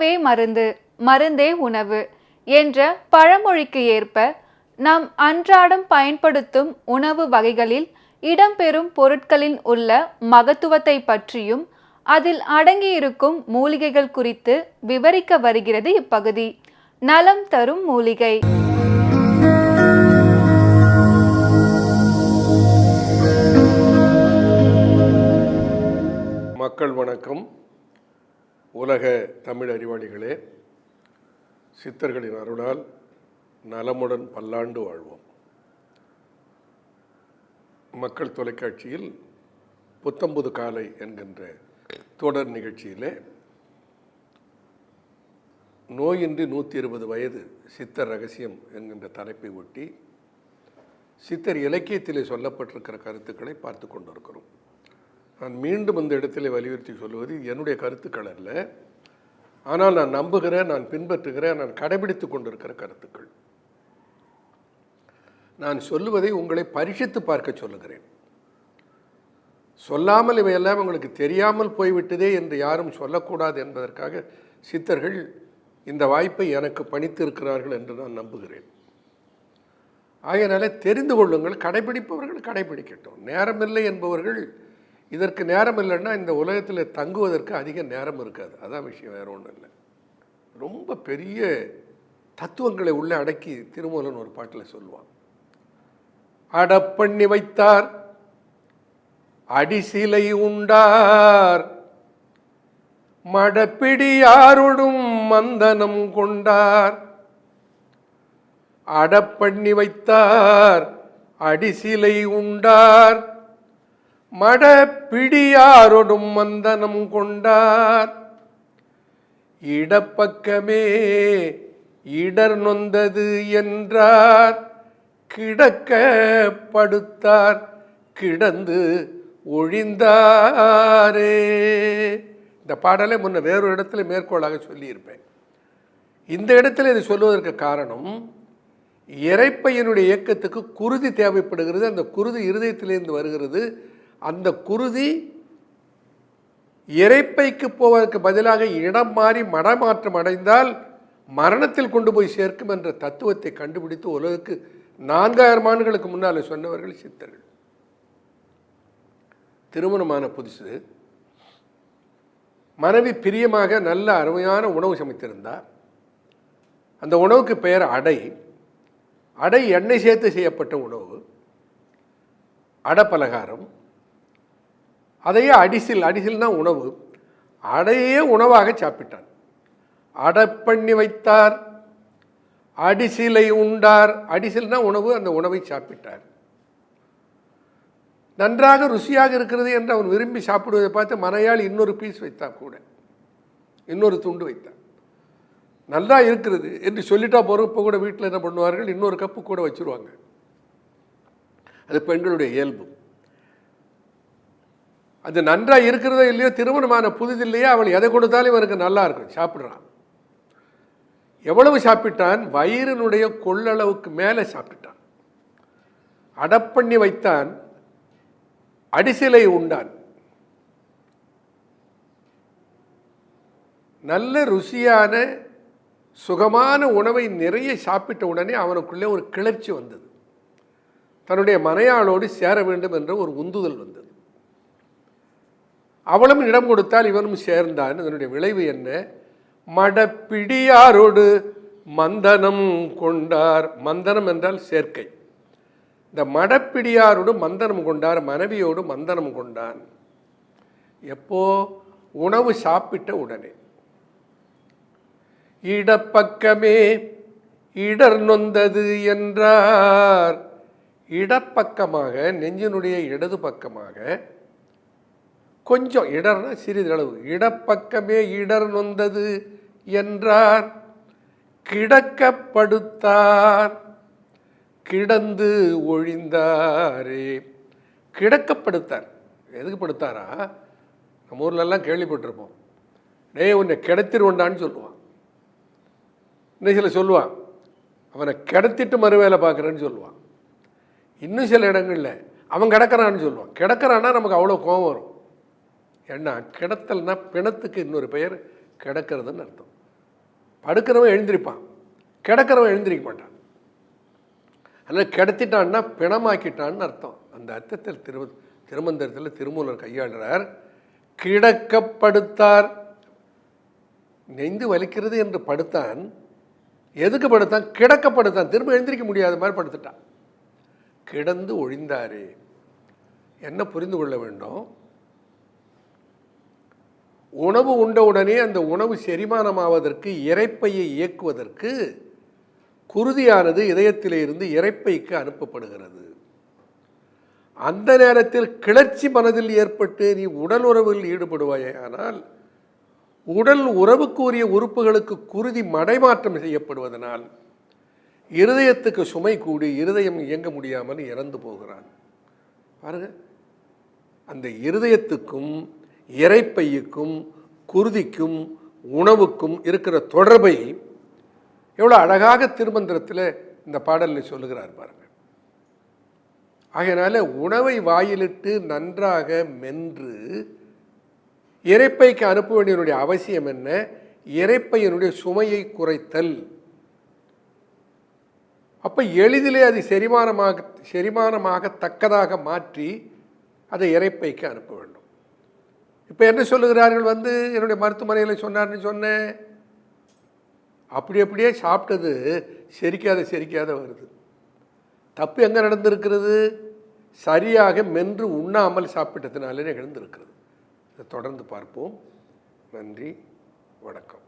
உணவே மருந்து, மருந்தே உணவு என்ற பழமொழிக்கு ஏற்ப நாம் அன்றாடம் பயன்படுத்தும் உணவு வகைகளில் இடம்பெறும் பொருட்களின் உள்ள மகத்துவத்தை பற்றியும் அதில் அடங்கியிருக்கும் மூலிகைகள் குறித்து விவரிக்க வருகிறது இப்பகுதி. நலம் தரும் மூலிகை. மக்கள் வணக்கம். உலக தமிழ் அறிவாளிகளே, சித்தர்களின் அருளால் நலமுடன் பல்லாண்டு வாழ்வோம். மக்கள் தொலைக்காட்சியில் புத்தம்புது காலை என்கின்ற தொடர் நிகழ்ச்சியிலே நோயின்றி 120 வயது சித்தர் ரகசியம் என்கின்ற தலைப்பை ஒட்டி சித்தர் இலக்கியத்திலே சொல்லப்பட்டிருக்கிற கருத்துக்களை பார்த்து கொண்டிருக்கிறோம். நான் மீண்டும் இந்த இடத்திலே வலியுறுத்தி சொல்லுவது என்னுடைய கருத்துக்கள் அல்ல, ஆனால் நான் நம்புகிறேன், நான் பின்பற்றுகிறேன், நான் கடைபிடித்து கொண்டிருக்கிற கருத்துக்கள். நான் சொல்லுவதை உங்களை பரீட்சித்து பார்க்க சொல்லுகிறேன். சொல்லாமல் இவையெல்லாம் உங்களுக்கு தெரியாமல் போய்விட்டதே என்று யாரும் சொல்லக்கூடாது என்பதற்காக சித்தர்கள் இந்த வாய்ப்பை எனக்கு பணித்திருக்கிறார்கள் என்று நான் நம்புகிறேன். ஆகையினால தெரிந்து கொள்ளுங்கள். கடைபிடிப்பவர்கள் கடைபிடிக்கட்டும். நேரமில்லை என்பவர்கள் இதற்கு நேரம் இல்லைன்னா இந்த உலகத்தில் தங்குவதற்கு அதிக நேரம் இருக்காது. அதான் விஷயம், வேறு ஒன்றும் இல்லை. ரொம்ப பெரிய தத்துவங்களை உள்ளே அடக்கி திருமூலன் ஒரு பாட்டில் சொல்லுவான். அடப்பண்ணி வைத்தார், அடிசிலை உண்டார், மடப்பிடியாருடும் மந்தனம் கொண்டார். அடப்பண்ணி வைத்தார், அடிசிலை உண்டார், மடப்பிடியாரோடும் மந்தனம் கொண்டார். இடப்பக்கமே இடர் நொந்தது என்றார், கிடக்க படுத்தார், கிடந்து ஒழிந்தாரே. இந்த பாடலை முன்ன வேறொரு இடத்துல மேற்கோளாக சொல்லியிருப்பேன். இந்த இடத்துல இது சொல்வதற்கு காரணம், இரைப்பையினுடைய இயக்கத்துக்கு குருதி தேவைப்படுகிறது. அந்த குருதி இருதயத்திலிருந்து வருகிறது. அந்த குருதி இரைப்பைக்கு போவதற்கு பதிலாக இடம் மாறி மடமாற்றம் அடைந்தால் மரணத்தில் கொண்டு போய் சேர்க்கும் என்ற தத்துவத்தை கண்டுபிடித்து உலகுக்கு 4000 ஆண்டுகளுக்கு முன்னால் சொன்னவர்கள் சித்தர்கள். திருமணமான புதுசு மனைவி பிரியமாக நல்ல அருமையான உணவு சமைத்திருந்தார். அந்த உணவுக்கு பெயர் அடை. அடை எண்ணெய் சேர்த்து செய்யப்பட்ட உணவு, அடப்பலகாரம். அதையே அடிசில், அடிசில்னா உணவு, அடையே உணவாக சாப்பிட்டான். அடப்பண்ணி வைத்தார், அடிசிலை உண்டார். அடிசில்னா உணவு, அந்த உணவை சாப்பிட்டார். நன்றாக ருசியாக இருக்கிறது என்று அவன் விரும்பி சாப்பிடுவதை பார்த்து மனையால் இன்னொரு பீஸ் வைத்தான், கூட இன்னொரு துண்டு வைத்தான். நல்லா இருக்கிறது என்று சொல்லிட்டா போகிறோம். இப்போ கூட வீட்டில் என்ன பண்ணுவார்கள், இன்னொரு கப்பு கூட வச்சுருவாங்க. அது பெண்களுடைய இயல்பு. அது நன்றாக இருக்கிறதோ இல்லையோ, திருமணமான புதிதில்லையே அவள் எதை கொடுத்தாலும் இவனுக்கு நல்லா இருக்கும், சாப்பிட்றான். எவ்வளவு சாப்பிட்டான்? வயிறினுடைய கொள்ளளவுக்கு மேலே சாப்பிட்டான். அடப்பண்ணி வைத்தான், அடிசிலை உண்டான். நல்ல ருசியான சுகமான உணவை நிறைய சாப்பிட்ட உடனே அவனுக்குள்ளே ஒரு கிளர்ச்சி வந்தது. தன்னுடைய மனையாளோடு சேர வேண்டும் என்ற ஒரு உந்துதல் வந்தது. அவளும் இடம் கொடுத்தால் இவனும் சேர்ந்தான். இதனுடைய விளைவு என்ன? மடப்பிடியாரோடு மந்தனம் கொண்டார். மந்தனம் என்றால் சேர்க்கை. இந்த மடப்பிடியாரோடு மந்தனம் கொண்டார், மனைவியோடு மந்தனம் கொண்டான். எப்போ? உணவு சாப்பிட்ட உடனே. இடப்பக்கமே இடர் நொந்தது என்றார். இடப்பக்கமாக, நெஞ்சினுடைய இடது பக்கமாக கொஞ்சம், இடர்னா சிறிதளவு, இடப்பக்கமே இடர் நொந்தது என்றார். கிடக்கப்படுத்தார், கிடந்து ஒழிந்தாரே. கிடக்கப்படுத்தார். எதுக்கு படுத்தாரா? நம்ம ஊர்லெல்லாம் கேள்விப்பட்டிருப்போம். உன்னை கிடத்திருவண்டான்னு சொல்லுவான். இன்னும் சில சொல்லுவான், அவனை கிடத்திட்டு மறு வேலை பார்க்குறேன்னு சொல்லுவான். இன்னும் சில இடங்களில் அவன் கிடக்கிறான்னு சொல்லுவான். கிடக்கிறான்னா நமக்கு அவ்வளோ கோபம் வரும். ஏன்னா கிடத்தல்னா பிணத்துக்கு இன்னொரு பெயர் கிடக்கிறதுன்னு அர்த்தம். படுக்கிறவன் எழுந்திருப்பான், கிடக்கிறவன் எழுந்திருக்க மாட்டான். அதனால் கிடத்திட்டான்னா பிணமாக்கிட்டான்னு அர்த்தம். அந்த அர்த்தத்தில் திருமந்திரத்தில் திருமூலர் கையாளுறார். கிடக்கப்படுத்தார், நெஞ்சு வலிக்கிறது என்று படுத்தான். எதுக்கு படுத்தான்? கிடக்கப்படுத்தான், திரும்ப எழுந்திரிக்க முடியாத மாதிரி படுத்துட்டான். கிடந்து ஒழிந்தாரே. என்ன புரிந்து கொள்ள வேண்டும்? உணவு உண்டவுடனே அந்த உணவு செரிமானமாவதற்கு, இரைப்பையை இயக்குவதற்கு குருதியானது இதயத்திலே இருந்து இரைப்பைக்கு அனுப்பப்படுகிறது. அந்த நேரத்தில் கிளர்ச்சி மனதில் ஏற்பட்டு நீ உடல் உறவில் ஈடுபடுவாயானால் உடல் உறவுக்குரிய உறுப்புகளுக்கு குருதி மடைமாற்றம் செய்யப்படுவதனால் இருதயத்துக்கு சுமை கூடி இருதயம் இயங்க முடியாமல் இறந்து போகிறான். பாருங்க, அந்த இருதயத்துக்கும் இரைப்பையுக்கும் குருதிக்கும் உணவுக்கும் இருக்கிற தொடர்பை எவ்வளோ அழகாக திருமந்திரத்தில் இந்த பாடலில் சொல்லுகிறார் பாருங்க. ஆகையினால உணவை வாயிலிட்டு நன்றாக மென்று இரைப்பைக்கு அனுப்ப வேண்டியனுடைய அவசியம் என்ன? இரைப்பையினுடைய சுமையை குறைத்தல். அப்போ எளிதிலே அது செரிமானமாகத்தக்கதாக மாற்றி அதை இரைப்பைக்கு அனுப்ப வேண்டும். இப்போ என்ன சொல்லுகிறார்கள்? என்னுடைய மருத்துவமனையில் சொன்னார்னு சொன்னேன், அப்படியே சாப்பிட்டது செரிக்காத வருது. தப்பு எங்கே நடந்திருக்கிறது? சரியாக மென்று உண்ணாமல் சாப்பிட்டதுனாலே நிகழ்ந்திருக்கிறது. இதை தொடர்ந்து பார்ப்போம். நன்றி, வணக்கம்.